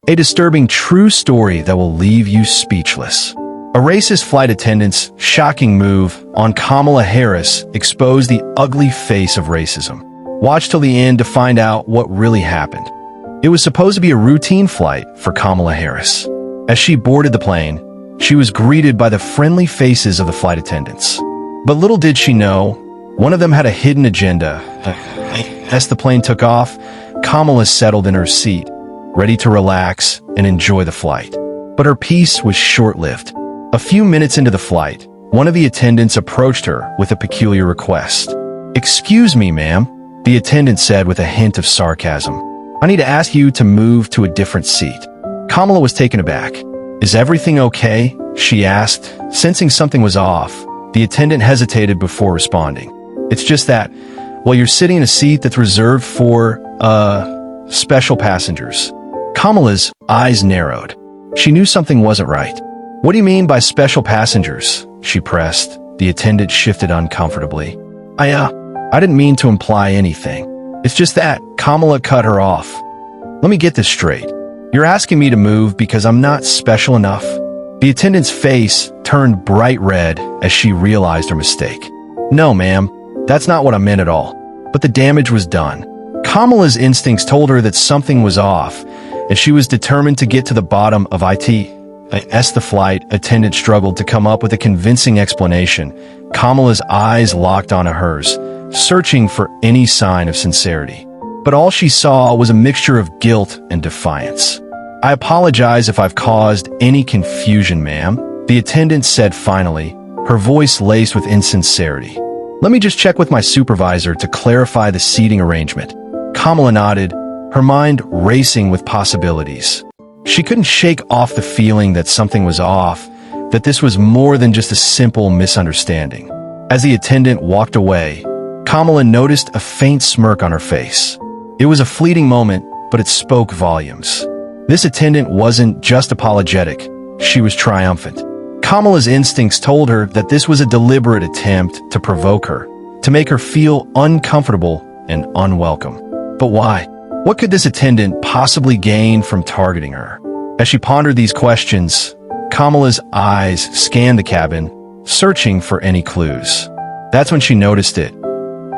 A disturbing true story that will leave you speechless. A racist flight attendant's shocking move on Kamala Harris exposed the ugly face of racism. Watch till the end to find out what really happened. It was supposed to be a routine flight for Kamala Harris. As she boarded the plane, she was greeted by the friendly faces of the flight attendants. But little did she know, one of them had a hidden agenda. As the plane took off, Kamala settled in her seat, ready to relax and enjoy the flight. But her peace was short-lived. A few minutes into the flight, one of the attendants approached her with a peculiar request. "Excuse me, ma'am," the attendant said with a hint of sarcasm. "I need to ask you to move to a different seat." Kamala was taken aback. "Is everything okay?" she asked. Sensing something was off, the attendant hesitated before responding. "It's just that, well, you're sitting in a seat that's reserved for, special passengers." Kamala's eyes narrowed. She knew something wasn't right. "What do you mean by special passengers?" she pressed. The attendant shifted uncomfortably. I didn't mean to imply anything. It's just that," Kamala cut her off. "Let me get this straight. You're asking me to move because I'm not special enough?" The attendant's face turned bright red as she realized her mistake. "No, ma'am, that's not what I meant at all. But the damage was done." Kamala's instincts told her that something was off, and she was determined to get to the bottom of it. As the flight attendant struggled to come up with a convincing explanation, Kamala's eyes locked onto hers, searching for any sign of sincerity. But all she saw was a mixture of guilt and defiance. "I apologize if I've caused any confusion, ma'am," the attendant said finally, her voice laced with insincerity. "Let me just check with my supervisor to clarify the seating arrangement." Kamala nodded, her mind racing with possibilities. She couldn't shake off the feeling that something was off, that this was more than just a simple misunderstanding. As the attendant walked away, Kamala noticed a faint smirk on her face. It was a fleeting moment, but it spoke volumes. This attendant wasn't just apologetic, she was triumphant. Kamala's instincts told her that this was a deliberate attempt to provoke her, to make her feel uncomfortable and unwelcome. But why? What could this attendant possibly gain from targeting her? As she pondered these questions, Kamala's eyes scanned the cabin, searching for any clues. That's when she noticed it.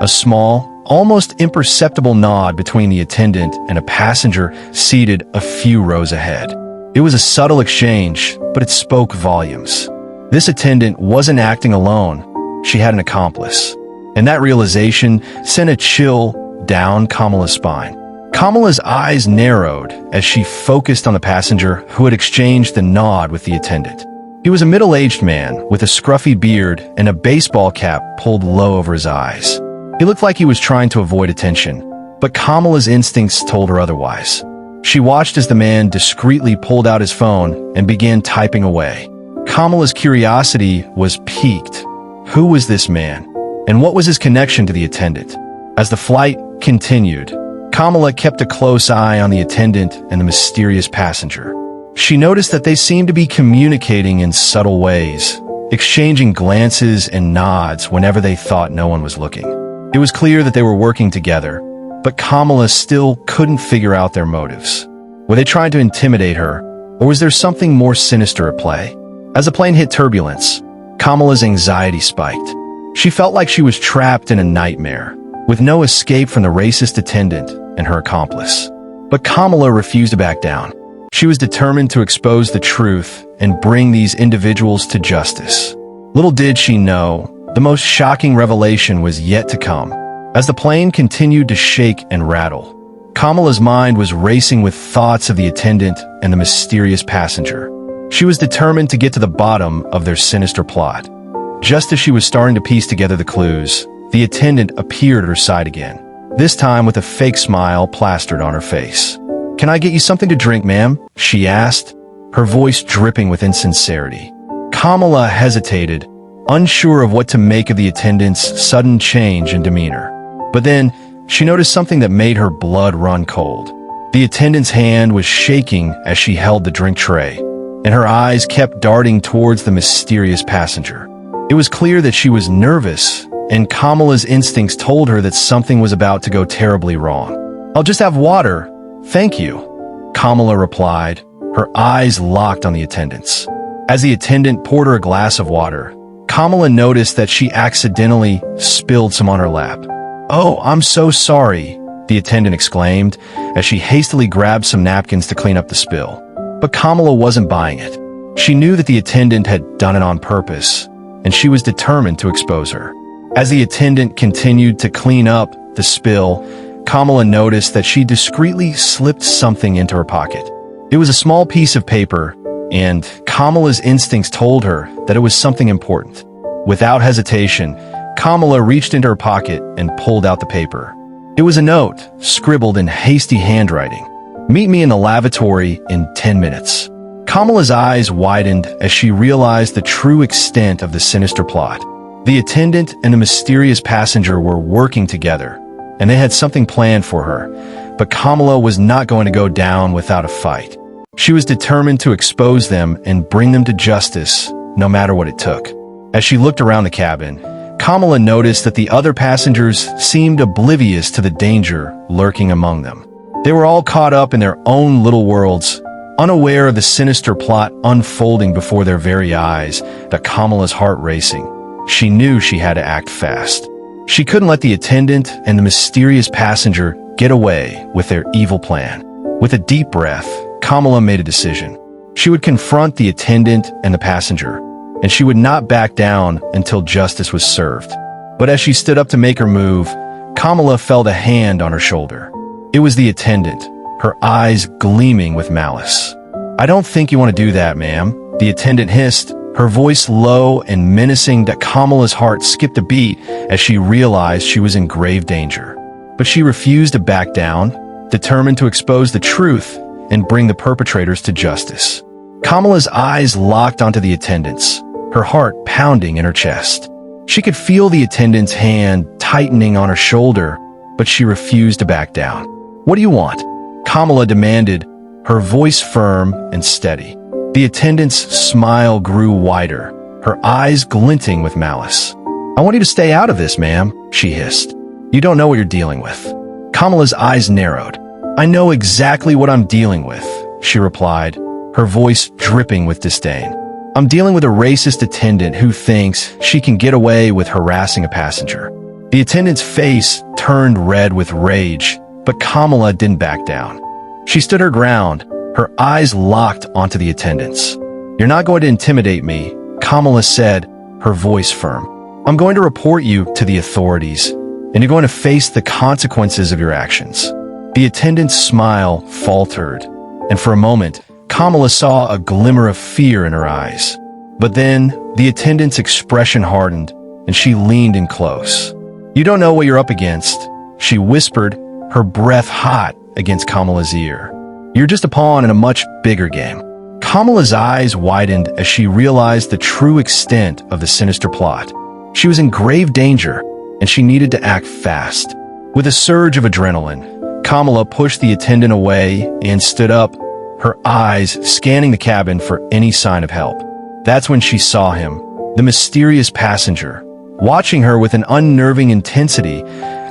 A small, almost imperceptible nod between the attendant and a passenger seated a few rows ahead. It was a subtle exchange, but it spoke volumes. This attendant wasn't acting alone. She had an accomplice. And that realization sent a chill down Kamala's spine. Kamala's eyes narrowed as she focused on the passenger who had exchanged the nod with the attendant. He was a middle-aged man with a scruffy beard and a baseball cap pulled low over his eyes. He looked like he was trying to avoid attention, but Kamala's instincts told her otherwise. She watched as the man discreetly pulled out his phone and began typing away. Kamala's curiosity was piqued. Who was this man? And what was his connection to the attendant? As the flight continued, Kamala kept a close eye on the attendant and the mysterious passenger. She noticed that they seemed to be communicating in subtle ways, exchanging glances and nods whenever they thought no one was looking. It was clear that they were working together, but Kamala still couldn't figure out their motives. Were they trying to intimidate her, or was there something more sinister at play? As the plane hit turbulence, Kamala's anxiety spiked. She felt like she was trapped in a nightmare, with no escape from the racist attendant and her accomplice. But Kamala refused to back down. She was determined to expose the truth and bring these individuals to justice. Little did she know, the most shocking revelation was yet to come. As the plane continued to shake and rattle, Kamala's mind was racing with thoughts of the attendant and the mysterious passenger. She was determined to get to the bottom of their sinister plot. Just as she was starting to piece together the clues, the attendant appeared at her side again, this time with a fake smile plastered on her face. "Can I get you something to drink, ma'am?" she asked, her voice dripping with insincerity. Kamala hesitated, unsure of what to make of the attendant's sudden change in demeanor. But then, she noticed something that made her blood run cold. The attendant's hand was shaking as she held the drink tray, and her eyes kept darting towards the mysterious passenger. It was clear that she was nervous, and Kamala's instincts told her that something was about to go terribly wrong. "I'll just have water, thank you," Kamala replied, her eyes locked on the attendant's. As the attendant poured her a glass of water, Kamala noticed that she accidentally spilled some on her lap. "Oh, I'm so sorry," the attendant exclaimed as she hastily grabbed some napkins to clean up the spill. But Kamala wasn't buying it. She knew that the attendant had done it on purpose, and she was determined to expose her. As the attendant continued to clean up the spill, Kamala noticed that she discreetly slipped something into her pocket. It was a small piece of paper, and Kamala's instincts told her that it was something important. Without hesitation, Kamala reached into her pocket and pulled out the paper. It was a note, scribbled in hasty handwriting. "Meet me in the lavatory in 10 minutes." Kamala's eyes widened as she realized the true extent of the sinister plot. The attendant and the mysterious passenger were working together, and they had something planned for her, but Kamala was not going to go down without a fight. She was determined to expose them and bring them to justice, no matter what it took. As she looked around the cabin, Kamala noticed that the other passengers seemed oblivious to the danger lurking among them. They were all caught up in their own little worlds, unaware of the sinister plot unfolding before their very eyes, that Kamala's heart racing. She knew she had to act fast. She couldn't let the attendant and the mysterious passenger get away with their evil plan. With a deep breath, Kamala made a decision. She would confront the attendant and the passenger, and she would not back down until justice was served. But as she stood up to make her move, Kamala felt a hand on her shoulder. It was the attendant, her eyes gleaming with malice. "I don't think you want to do that, ma'am," the attendant hissed, her voice low and menacing that Kamala's heart skipped a beat as she realized she was in grave danger. But she refused to back down, determined to expose the truth and bring the perpetrators to justice. Kamala's eyes locked onto the attendant's, her heart pounding in her chest. She could feel the attendant's hand tightening on her shoulder, but she refused to back down. "What do you want?" Kamala demanded, her voice firm and steady. The attendant's smile grew wider, her eyes glinting with malice. "I want you to stay out of this, ma'am," she hissed. "You don't know what you're dealing with." Kamala's eyes narrowed. "I know exactly what I'm dealing with," she replied, her voice dripping with disdain. "I'm dealing with a racist attendant who thinks she can get away with harassing a passenger." The attendant's face turned red with rage, but Kamala didn't back down. She stood her ground, her eyes locked onto the attendant's. "You're not going to intimidate me," Kamala said, her voice firm. "I'm going to report you to the authorities, and you're going to face the consequences of your actions." The attendant's smile faltered, and for a moment, Kamala saw a glimmer of fear in her eyes. But then, the attendant's expression hardened, and she leaned in close. "You don't know what you're up against," she whispered, her breath hot against Kamala's ear. "You're just a pawn in a much bigger game." Kamala's eyes widened as she realized the true extent of the sinister plot. She was in grave danger, and she needed to act fast. With a surge of adrenaline, Kamala pushed the attendant away and stood up, her eyes scanning the cabin for any sign of help. That's when she saw him, the mysterious passenger. Watching her with an unnerving intensity,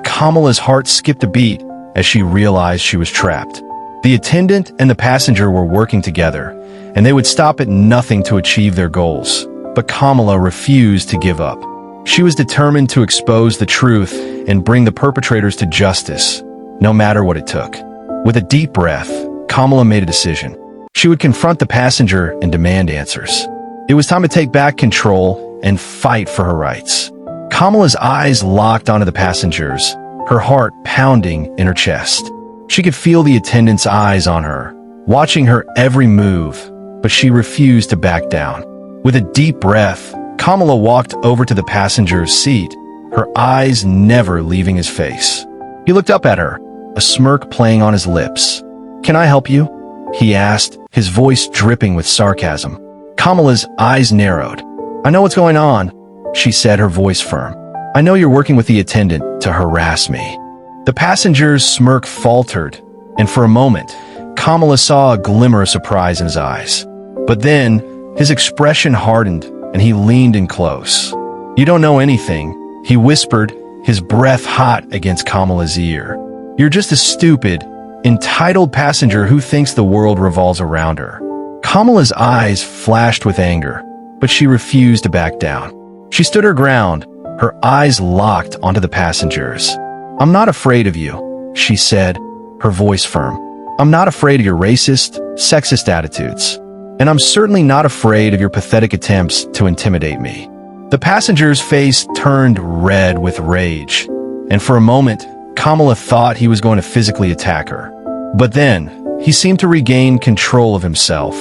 Kamala's heart skipped a beat as she realized she was trapped. The attendant and the passenger were working together, and they would stop at nothing to achieve their goals. But Kamala refused to give up. She was determined to expose the truth and bring the perpetrators to justice, no matter what it took. With a deep breath, Kamala made a decision. She would confront the passenger and demand answers. It was time to take back control and fight for her rights. Kamala's eyes locked onto the passengers, her heart pounding in her chest. She could feel the attendant's eyes on her, watching her every move, but she refused to back down. With a deep breath, Kamala walked over to the passenger's seat, her eyes never leaving his face. He looked up at her, a smirk playing on his lips. "Can I help you?" he asked, his voice dripping with sarcasm. Kamala's eyes narrowed. "I know what's going on," she said, her voice firm. "I know you're working with the attendant to harass me." The passenger's smirk faltered, and for a moment, Kamala saw a glimmer of surprise in his eyes. But then, his expression hardened, and he leaned in close. "You don't know anything," he whispered, his breath hot against Kamala's ear. "You're just a stupid, entitled passenger who thinks the world revolves around her. Kamala's eyes flashed with anger, but she refused to back down. She stood her ground, her eyes locked onto the passengers. "I'm not afraid of you," she said, her voice firm. "I'm not afraid of your racist, sexist attitudes. And I'm certainly not afraid of your pathetic attempts to intimidate me." The passenger's face turned red with rage, and for a moment, Kamala thought he was going to physically attack her. But then, he seemed to regain control of himself,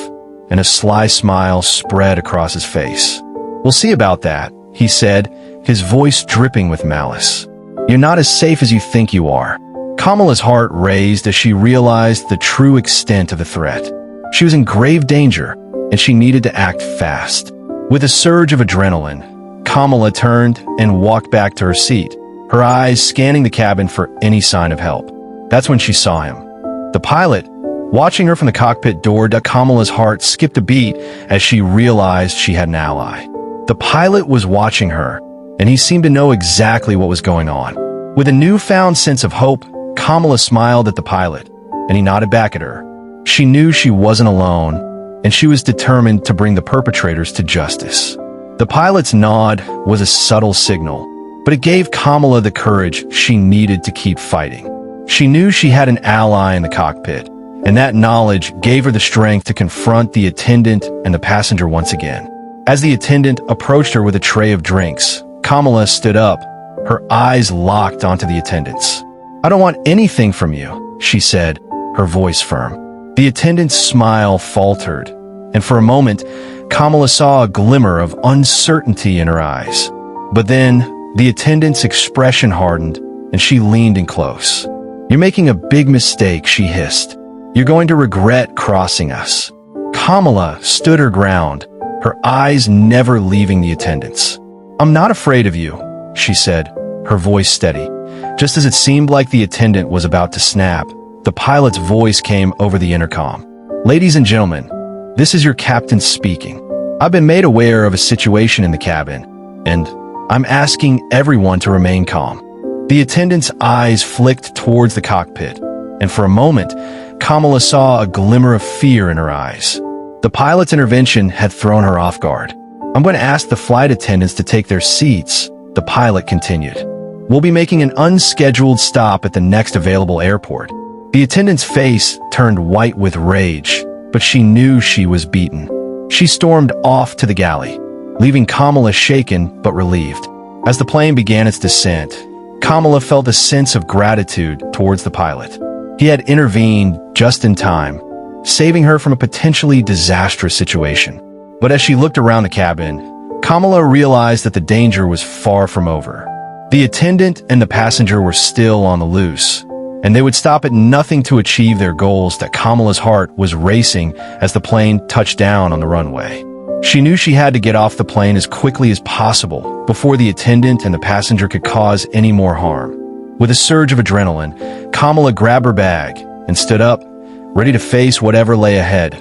and a sly smile spread across his face. "We'll see about that," he said, his voice dripping with malice. "You're not as safe as you think you are." Kamala's heart raised as she realized the true extent of the threat. She was in grave danger, and she needed to act fast. With a surge of adrenaline, Kamala turned and walked back to her seat, her eyes scanning the cabin for any sign of help. That's when she saw him. The pilot, watching her from the cockpit door. Kamala's heart skipped a beat as she realized she had an ally. The pilot was watching her, and he seemed to know exactly what was going on. With a newfound sense of hope, Kamala smiled at the pilot, and he nodded back at her. She knew she wasn't alone, and she was determined to bring the perpetrators to justice. The pilot's nod was a subtle signal, but it gave Kamala the courage she needed to keep fighting. She knew she had an ally in the cockpit, and that knowledge gave her the strength to confront the attendant and the passenger once again. As the attendant approached her with a tray of drinks, Kamala stood up, her eyes locked onto the attendant's. "I don't want anything from you," she said, her voice firm. The attendant's smile faltered, and for a moment, Kamala saw a glimmer of uncertainty in her eyes. But then, the attendant's expression hardened, and she leaned in close. "You're making a big mistake," she hissed. "You're going to regret crossing us." Kamala stood her ground, her eyes never leaving the attendant's. "I'm not afraid of you," she said, her voice steady. Just as it seemed like the attendant was about to snap, the pilot's voice came over the intercom. "Ladies and gentlemen, this is your captain speaking. I've been made aware of a situation in the cabin, and I'm asking everyone to remain calm." The attendant's eyes flicked towards the cockpit, and for a moment, Kamala saw a glimmer of fear in her eyes. The pilot's intervention had thrown her off guard. "I'm going to ask the flight attendants to take their seats," the pilot continued. "We'll be making an unscheduled stop at the next available airport." The attendant's face turned white with rage, but she knew she was beaten. She stormed off to the galley, leaving Kamala shaken but relieved. As the plane began its descent, Kamala felt a sense of gratitude towards the pilot. He had intervened just in time, saving her from a potentially disastrous situation. But as she looked around the cabin, Kamala realized that the danger was far from over. The attendant and the passenger were still on the loose, and they would stop at nothing to achieve their goals. That Kamala's heart was racing as the plane touched down on the runway. She knew she had to get off the plane as quickly as possible before the attendant and the passenger could cause any more harm. With a surge of adrenaline, Kamala grabbed her bag and stood up, ready to face whatever lay ahead.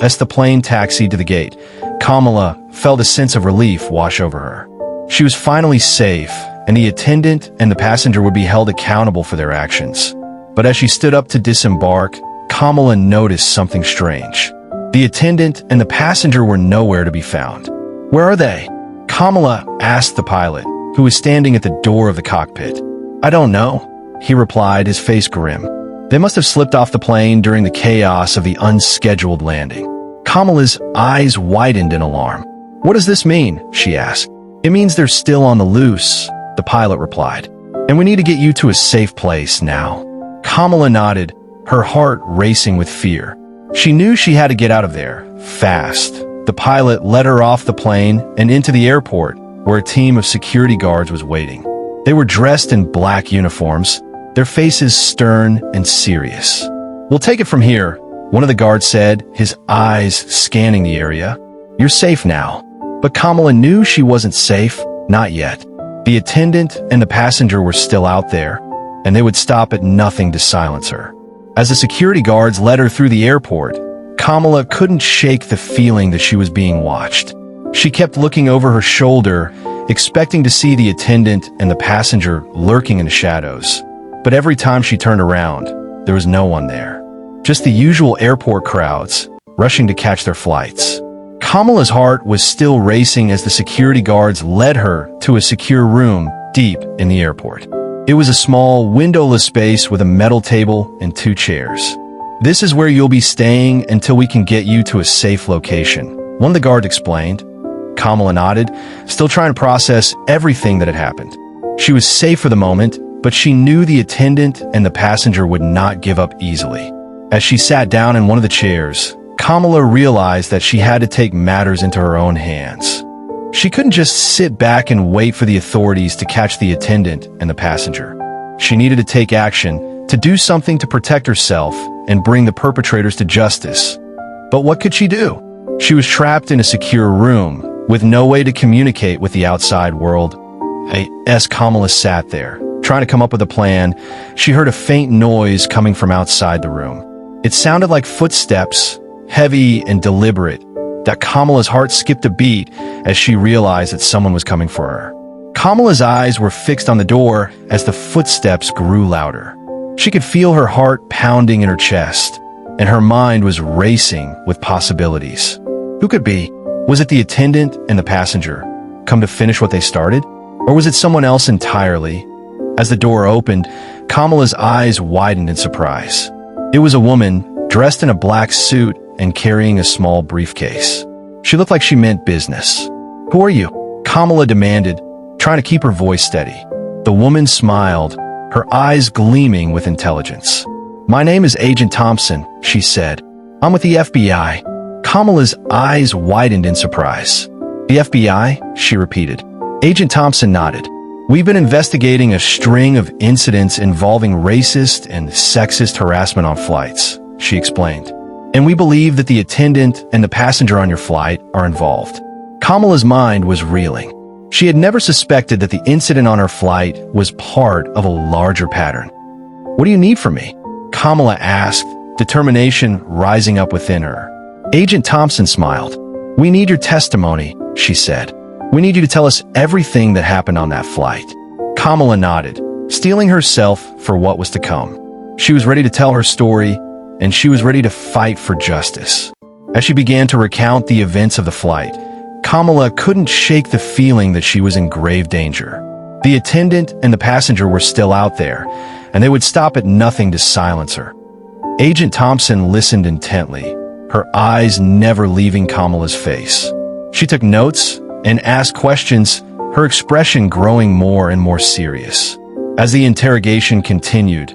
As the plane taxied to the gate, Kamala felt a sense of relief wash over her. She was finally safe, and the attendant and the passenger would be held accountable for their actions. But as she stood up to disembark, Kamala noticed something strange. The attendant and the passenger were nowhere to be found. "Where are they?" Kamala asked the pilot, who was standing at the door of the cockpit. "I don't know," he replied, his face grim. "They must have slipped off the plane during the chaos of the unscheduled landing." Kamala's eyes widened in alarm. "What does this mean?" she asked. "It means they're still on the loose," the pilot replied. "And we need to get you to a safe place now." Kamala nodded, her heart racing with fear. She knew she had to get out of there, fast. The pilot led her off the plane and into the airport, where a team of security guards was waiting. They were dressed in black uniforms, their faces stern and serious. "We'll take it from here," one of the guards said, his eyes scanning the area. "You're safe now." But Kamala knew she wasn't safe, not yet. The attendant and the passenger were still out there, and they would stop at nothing to silence her. As the security guards led her through the airport, Kamala couldn't shake the feeling that she was being watched. She kept looking over her shoulder, expecting to see the attendant and the passenger lurking in the shadows. But every time she turned around, there was no one there. Just the usual airport crowds, rushing to catch their flights. Kamala's heart was still racing as the security guards led her to a secure room deep in the airport. It was a small, windowless space with a metal table and 2 chairs. "This is where you'll be staying until we can get you to a safe location," one of the guards explained. Kamala nodded, still trying to process everything that had happened. She was safe for the moment, but she knew the attendant and the passenger would not give up easily. As she sat down in one of the chairs, Kamala realized that she had to take matters into her own hands. She couldn't just sit back and wait for the authorities to catch the attendant and the passenger. She needed to take action, to do something to protect herself and bring the perpetrators to justice. But what could she do? She was trapped in a secure room, with no way to communicate with the outside world. As Kamala sat there, trying to come up with a plan, she heard a faint noise coming from outside the room. It sounded like footsteps, heavy and deliberate, that Kamala's heart skipped a beat as she realized that someone was coming for her. Kamala's eyes were fixed on the door as the footsteps grew louder. She could feel her heart pounding in her chest, and her mind was racing with possibilities. Who could be? Was it the attendant and the passenger, come to finish what they started? Or was it someone else entirely? As the door opened, Kamala's eyes widened in surprise. It was a woman, dressed in a black suit and carrying a small briefcase. She looked like she meant business. "Who are you?" Kamala demanded, trying to keep her voice steady. The woman smiled, her eyes gleaming with intelligence. "My name is Agent Thompson," she said. "I'm with the FBI." Kamala's eyes widened in surprise. "The FBI?" she repeated. Agent Thompson nodded. "We've been investigating a string of incidents involving racist and sexist harassment on flights," she explained. "And we believe that the attendant and the passenger on your flight are involved." Kamala's mind was reeling. She had never suspected that the incident on her flight was part of a larger pattern. "What do you need from me?" Kamala asked, determination rising up within her. Agent Thompson smiled. "We need your testimony," she said. "We need you to tell us everything that happened on that flight." Kamala nodded, steeling herself for what was to come. She was ready to tell her story, and she was ready to fight for justice. As she began to recount the events of the flight, Kamala couldn't shake the feeling that she was in grave danger. The attendant and the passenger were still out there, and they would stop at nothing to silence her. Agent Thompson listened intently, her eyes never leaving Kamala's face. She took notes and asked questions, her expression growing more and more serious. As the interrogation continued,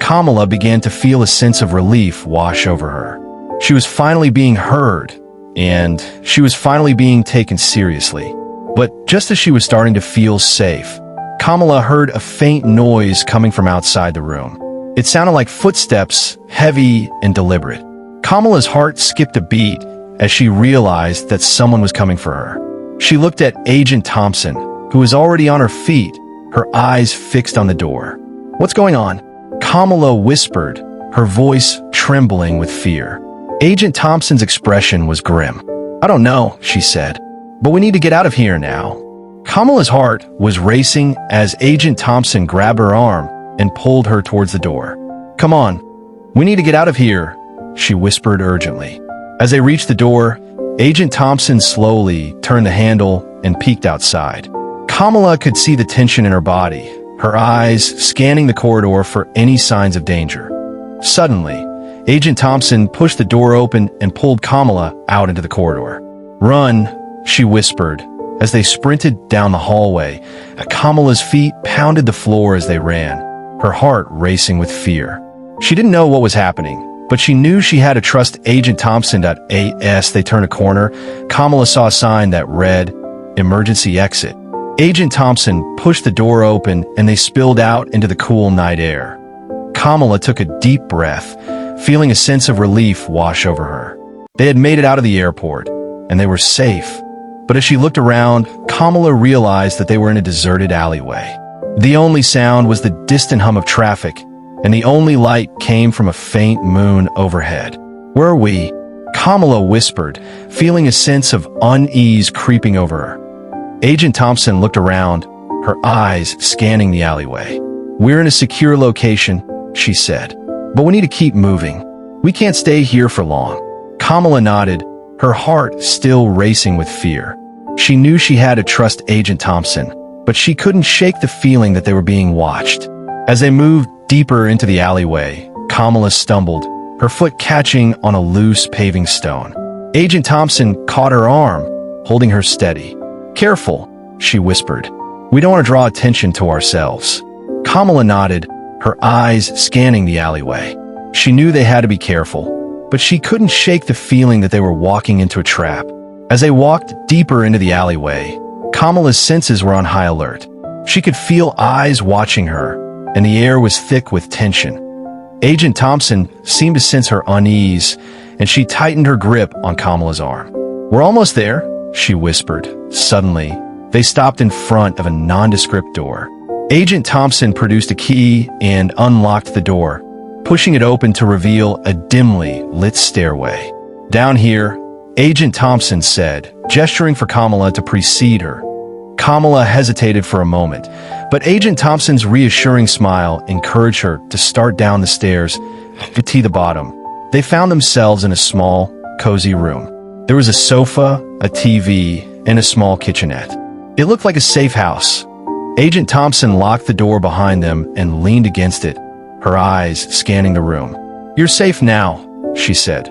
Kamala began to feel a sense of relief wash over her. She was finally being heard, and she was finally being taken seriously. But just as she was starting to feel safe, Kamala heard a faint noise coming from outside the room. It sounded like footsteps, heavy and deliberate. Kamala's heart skipped a beat as she realized that someone was coming for her. She looked at Agent Thompson, who was already on her feet, her eyes fixed on the door. "What's going on?" Kamala whispered, her voice trembling with fear. Agent Thompson's expression was grim. "I don't know," she said, "but we need to get out of here now." Kamala's heart was racing as Agent Thompson grabbed her arm and pulled her towards the door. "Come on, we need to get out of here," she whispered urgently. As they reached the door, Agent Thompson slowly turned the handle and peeked outside. Kamala could see the tension in her body, her eyes scanning the corridor for any signs of danger. Suddenly, Agent Thompson pushed the door open and pulled Kamala out into the corridor. "Run," she whispered, as they sprinted down the hallway. Kamala's feet pounded the floor as they ran, her heart racing with fear. She didn't know what was happening, but she knew she had to trust Agent Thompson. As they turned a corner, Kamala saw a sign that read, "Emergency Exit." Agent Thompson pushed the door open and they spilled out into the cool night air. Kamala took a deep breath, feeling a sense of relief wash over her. They had made it out of the airport, and they were safe. But as she looked around, Kamala realized that they were in a deserted alleyway. The only sound was the distant hum of traffic, and the only light came from a faint moon overhead. "Where are we?" Kamala whispered, feeling a sense of unease creeping over her. Agent Thompson looked around, her eyes scanning the alleyway. "We're in a secure location," she said. But we need to keep moving. We can't stay here for long. Kamala nodded, her heart still racing with fear. She knew she had to trust Agent Thompson, but she couldn't shake the feeling that they were being watched. As they moved deeper into the alleyway, Kamala stumbled, her foot catching on a loose paving stone. Agent Thompson caught her arm, holding her steady. "Careful," she whispered. "We don't want to draw attention to ourselves." Kamala nodded, her eyes scanning the alleyway. She knew they had to be careful, but she couldn't shake the feeling that they were walking into a trap. As they walked deeper into the alleyway, Kamala's senses were on high alert. She could feel eyes watching her, and the air was thick with tension. Agent Thompson seemed to sense her unease, and she tightened her grip on Kamala's arm. "We're almost there," she whispered. Suddenly, they stopped in front of a nondescript door. Agent Thompson produced a key and unlocked the door, pushing it open to reveal a dimly lit stairway. "Down here," Agent Thompson said, gesturing for Kamala to precede her. Kamala hesitated for a moment, but Agent Thompson's reassuring smile encouraged her to start down the stairs to the bottom. They found themselves in a small, cozy room. There was a sofa, a TV, and a small kitchenette. It looked like a safe house. Agent Thompson locked the door behind them and leaned against it, her eyes scanning the room. "You're safe now," she said.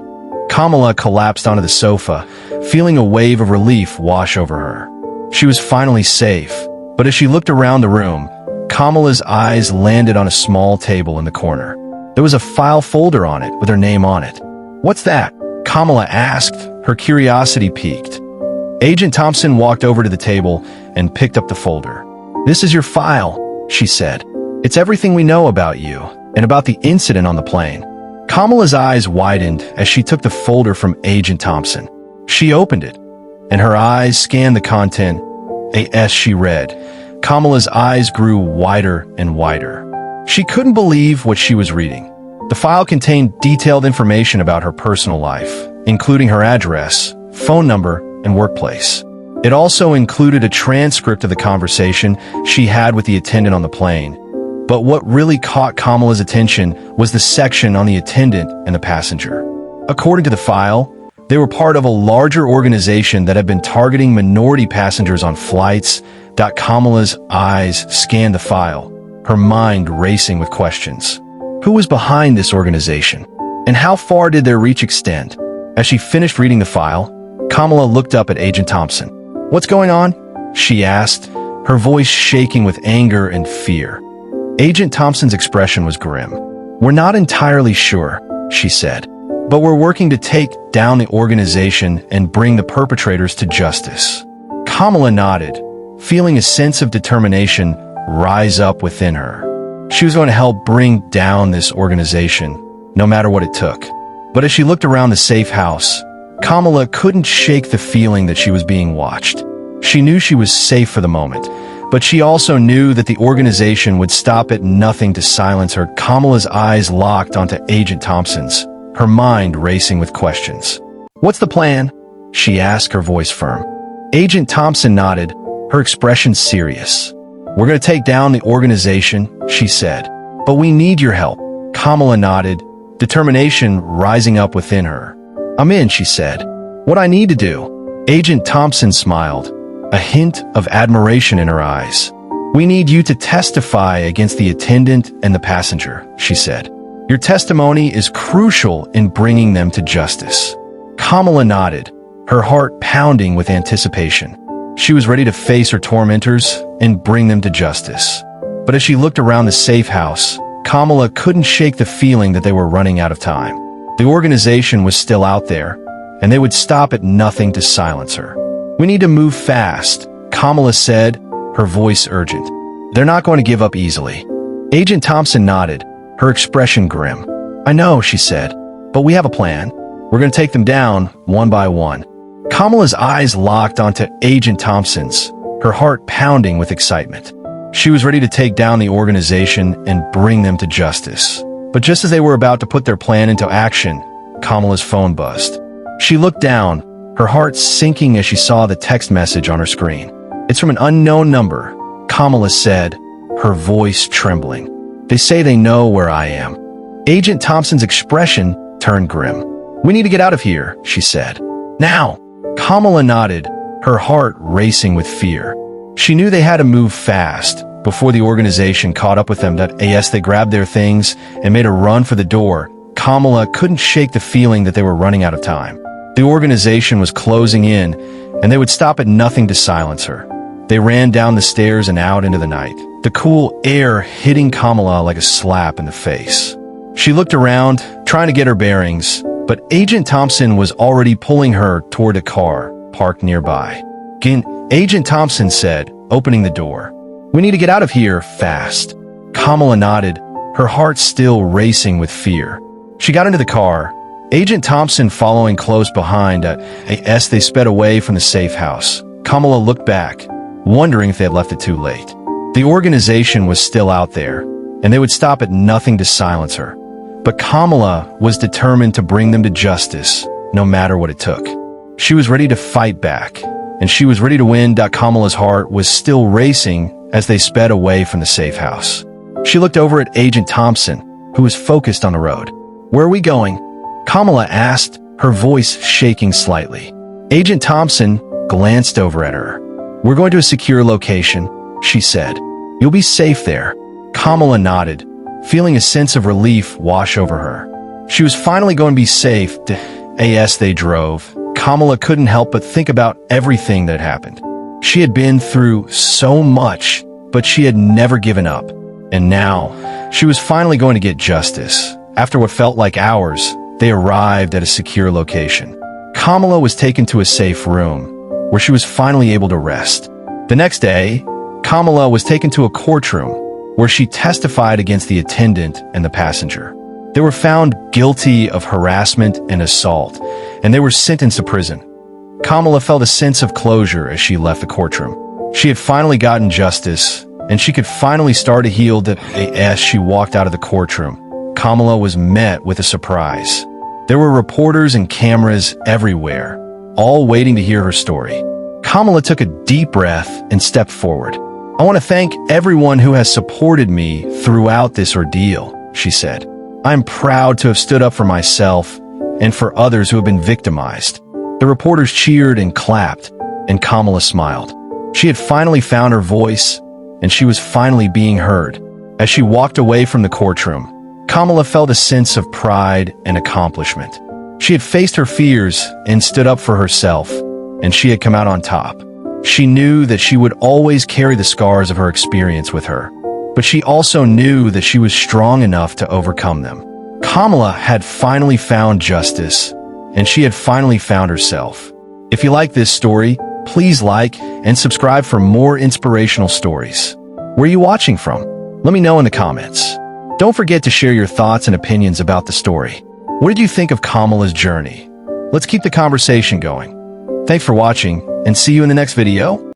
Kamala collapsed onto the sofa, feeling a wave of relief wash over her. She was finally safe, but as she looked around the room, Kamala's eyes landed on a small table in the corner. There was a file folder on it with her name on it. "What's that?" Kamala asked, her curiosity piqued. Agent Thompson walked over to the table and picked up the folder. "This is your file," she said. "It's everything we know about you and about the incident on the plane." Kamala's eyes widened as she took the folder from Agent Thompson. She opened it, and her eyes scanned the content. As she read, Kamala's eyes grew wider and wider. She couldn't believe what she was reading. The file contained detailed information about her personal life, including her address, phone number, and workplace. It also included a transcript of the conversation she had with the attendant on the plane. But what really caught Kamala's attention was the section on the attendant and the passenger. According to the file, they were part of a larger organization that had been targeting minority passengers on flights. Kamala's eyes scanned the file, her mind racing with questions. Who was behind this organization? And how far did their reach extend? As she finished reading the file, Kamala looked up at Agent Thompson. "What's going on?" she asked, her voice shaking with anger and fear. Agent Thompson's expression was grim. "We're not entirely sure," she said, "but we're working to take down the organization and bring the perpetrators to justice." Kamala nodded, feeling a sense of determination rise up within her. She was going to help bring down this organization, no matter what it took. But as she looked around the safe house, Kamala couldn't shake the feeling that she was being watched. She knew she was safe for the moment, but she also knew that the organization would stop at nothing to silence her. Kamala's eyes locked onto Agent Thompson's, her mind racing with questions. "What's the plan?" she asked, her voice firm. Agent Thompson nodded, her expression serious. "We're going to take down the organization," she said, "but we need your help." Kamala nodded, determination rising up within her. "I'm in," she said. "What I need to do?" Agent Thompson smiled, a hint of admiration in her eyes. "We need you to testify against the attendant and the passenger," she said. "Your testimony is crucial in bringing them to justice." Kamala nodded, her heart pounding with anticipation. She was ready to face her tormentors and bring them to justice. But as she looked around the safe house, Kamala couldn't shake the feeling that they were running out of time. The organization was still out there, and they would stop at nothing to silence her. "We need to move fast," Kamala said, her voice urgent. "They're not going to give up easily." Agent Thompson nodded, her expression grim. "I know," she said, "but we have a plan. We're going to take them down one by one." Kamala's eyes locked onto Agent Thompson's, her heart pounding with excitement. She was ready to take down the organization and bring them to justice. But just as they were about to put their plan into action, Kamala's phone buzzed. She looked down, her heart sinking as she saw the text message on her screen. "It's from an unknown number," Kamala said, her voice trembling. "They say they know where I am." Agent Thompson's expression turned grim. "We need to get out of here," she said. "Now." Kamala nodded, her heart racing with fear. She knew they had to move fast before the organization caught up with them. As they grabbed their things and made a run for the door, Kamala couldn't shake the feeling that they were running out of time. The organization was closing in, and they would stop at nothing to silence her. They ran down the stairs and out into the night, the cool air hitting Kamala like a slap in the face. She looked around, trying to get her bearings, but Agent Thompson was already pulling her toward a car parked nearby. Agent Thompson said, opening the door. "We need to get out of here, fast." Kamala nodded, her heart still racing with fear. She got into the car, Agent Thompson following close behind. As they sped away from the safe house, Kamala looked back, wondering if they had left it too late. The organization was still out there, and they would stop at nothing to silence her. But Kamala was determined to bring them to justice, no matter what it took. She was ready to fight back, and she was ready to win. Kamala's heart was still racing as they sped away from the safe house. She looked over at Agent Thompson, who was focused on the road. "Where are we going?" Kamala asked, her voice shaking slightly. Agent Thompson glanced over at her. "We're going to a secure location," she said. "You'll be safe there." Kamala nodded, feeling a sense of relief wash over her. She was finally going to be safe. As they drove, Kamala couldn't help but think about everything that happened. She had been through so much, but she had never given up. And now, she was finally going to get justice. After what felt like hours, they arrived at a secure location. Kamala was taken to a safe room, where she was finally able to rest. The next day, Kamala was taken to a courtroom, where she testified against the attendant and the passenger. They were found guilty of harassment and assault, and they were sentenced to prison. Kamala felt a sense of closure as she left the courtroom. She had finally gotten justice, and she could finally start to heal. As she walked out of the courtroom, Kamala was met with a surprise. There were reporters and cameras everywhere, all waiting to hear her story. Kamala took a deep breath and stepped forward. "I want to thank everyone who has supported me throughout this ordeal," she said. "I'm proud to have stood up for myself and for others who have been victimized." The reporters cheered and clapped, and Kamala smiled. She had finally found her voice, and she was finally being heard. As she walked away from the courtroom, Kamala felt a sense of pride and accomplishment. She had faced her fears and stood up for herself, and she had come out on top. She knew that she would always carry the scars of her experience with her, but she also knew that she was strong enough to overcome them. Kamala had finally found justice, and she had finally found herself. If you like this story, please like and subscribe for more inspirational stories. Where are you watching from? Let me know in the comments. Don't forget to share your thoughts and opinions about the story. What did you think of Kamala's journey? Let's keep the conversation going. Thanks for watching, and see you in the next video.